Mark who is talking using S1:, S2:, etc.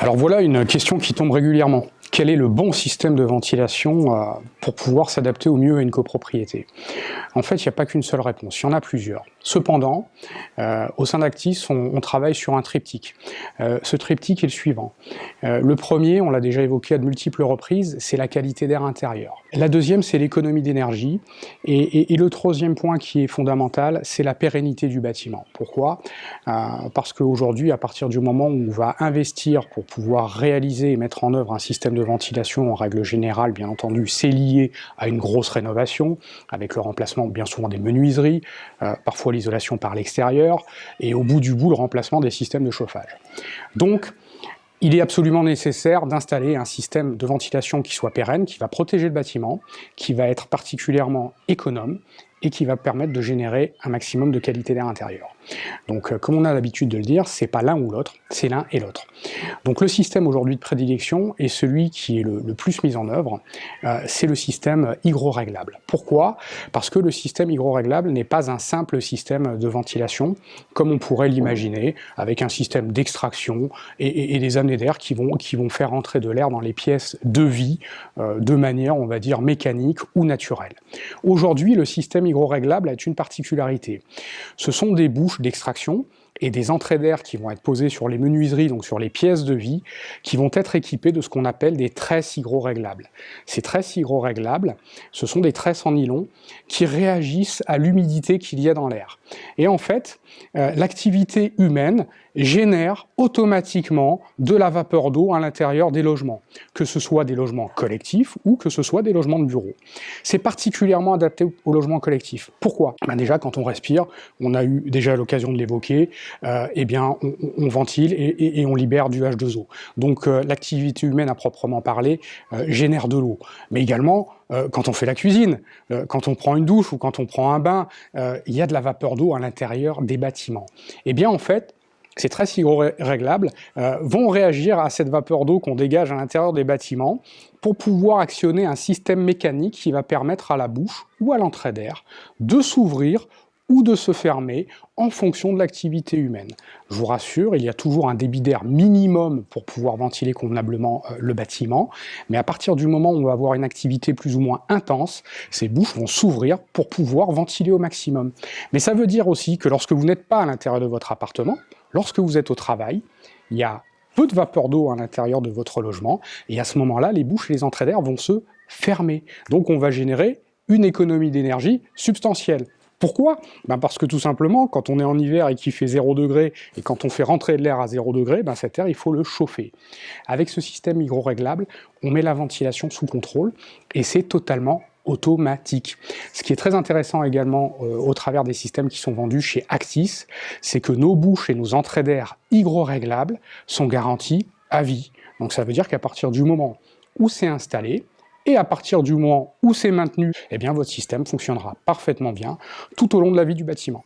S1: Alors voilà une question qui tombe régulièrement. Quel est le bon système de ventilation pour pouvoir s'adapter au mieux à une copropriété? En fait, il n'y a pas qu'une seule réponse, il y en a plusieurs. Cependant, au sein d'Actis, on travaille sur un triptyque. Ce triptyque est le suivant. Le premier, on l'a déjà évoqué à de multiples reprises, c'est la qualité d'air intérieur. La deuxième, c'est l'économie d'énergie. Et le troisième point qui est fondamental, c'est la pérennité du bâtiment. Pourquoi? Parce qu'aujourd'hui, à partir du moment où on va investir pour pouvoir réaliser et mettre en œuvre un système de ventilation, en règle générale, bien entendu, c'est lié à une grosse rénovation, avec le remplacement bien souvent des menuiseries, parfois l'isolation par l'extérieur, et au bout du bout, le remplacement des systèmes de chauffage. Donc, il est absolument nécessaire d'installer un système de ventilation qui soit pérenne, qui va protéger le bâtiment, qui va être particulièrement économe, et qui va permettre de générer un maximum de qualité d'air intérieur. Donc, comme on a l'habitude de le dire, c'est pas l'un ou l'autre, c'est l'un et l'autre. Donc le système aujourd'hui de prédilection est celui qui est le plus mis en œuvre, c'est le système hygroréglable. Pourquoi? Parce que le système hygroréglable n'est pas un simple système de ventilation, comme on pourrait l'imaginer, avec un système d'extraction et des amenées d'air qui vont faire entrer de l'air dans les pièces de vie de manière, on va dire, mécanique ou naturelle. Aujourd'hui, le système hygroréglable a une particularité. Ce sont des bouches d'extraction et des entrées d'air qui vont être posées sur les menuiseries, donc sur les pièces de vie, qui vont être équipées de ce qu'on appelle des tresses hygroréglables. Ces tresses hygroréglables, ce sont des tresses en nylon qui réagissent à l'humidité qu'il y a dans l'air. Et en fait, l'activité humaine génère automatiquement de la vapeur d'eau à l'intérieur des logements, que ce soit des logements collectifs ou que ce soit des logements de bureaux. C'est particulièrement adapté aux logements collectifs. Pourquoi? Déjà, quand on respire, on a eu déjà l'occasion de l'évoquer, eh bien, on ventile et on libère du H2O. Donc, l'activité humaine à proprement parler génère de l'eau. Mais également, quand on fait la cuisine, quand on prend une douche ou quand on prend un bain, il y a de la vapeur d'eau à l'intérieur des bâtiments. Eh bien, en fait, ces tresses hygroréglables vont réagir à cette vapeur d'eau qu'on dégage à l'intérieur des bâtiments pour pouvoir actionner un système mécanique qui va permettre à la bouche ou à l'entrée d'air de s'ouvrir ou de se fermer en fonction de l'activité humaine. Je vous rassure, il y a toujours un débit d'air minimum pour pouvoir ventiler convenablement le bâtiment, mais à partir du moment où on va avoir une activité plus ou moins intense, ces bouches vont s'ouvrir pour pouvoir ventiler au maximum. Mais ça veut dire aussi que lorsque vous n'êtes pas à l'intérieur de votre appartement, lorsque vous êtes au travail, il y a peu de vapeur d'eau à l'intérieur de votre logement, et à ce moment-là, les bouches et les entrées d'air vont se fermer. Donc on va générer une économie d'énergie substantielle. Pourquoi? Parce que tout simplement, quand on est en hiver et qu'il fait 0 degré, et quand on fait rentrer de l'air à 0 degré, cet air, il faut le chauffer. Avec ce système hygroréglable, on met la ventilation sous contrôle, et c'est totalement automatique. Ce qui est très intéressant également au travers des systèmes qui sont vendus chez Actis, c'est que nos bouches et nos entrées d'air hygroréglables sont garanties à vie. Donc ça veut dire qu'à partir du moment où c'est installé, et à partir du moment où c'est maintenu, eh bien votre système fonctionnera parfaitement bien tout au long de la vie du bâtiment.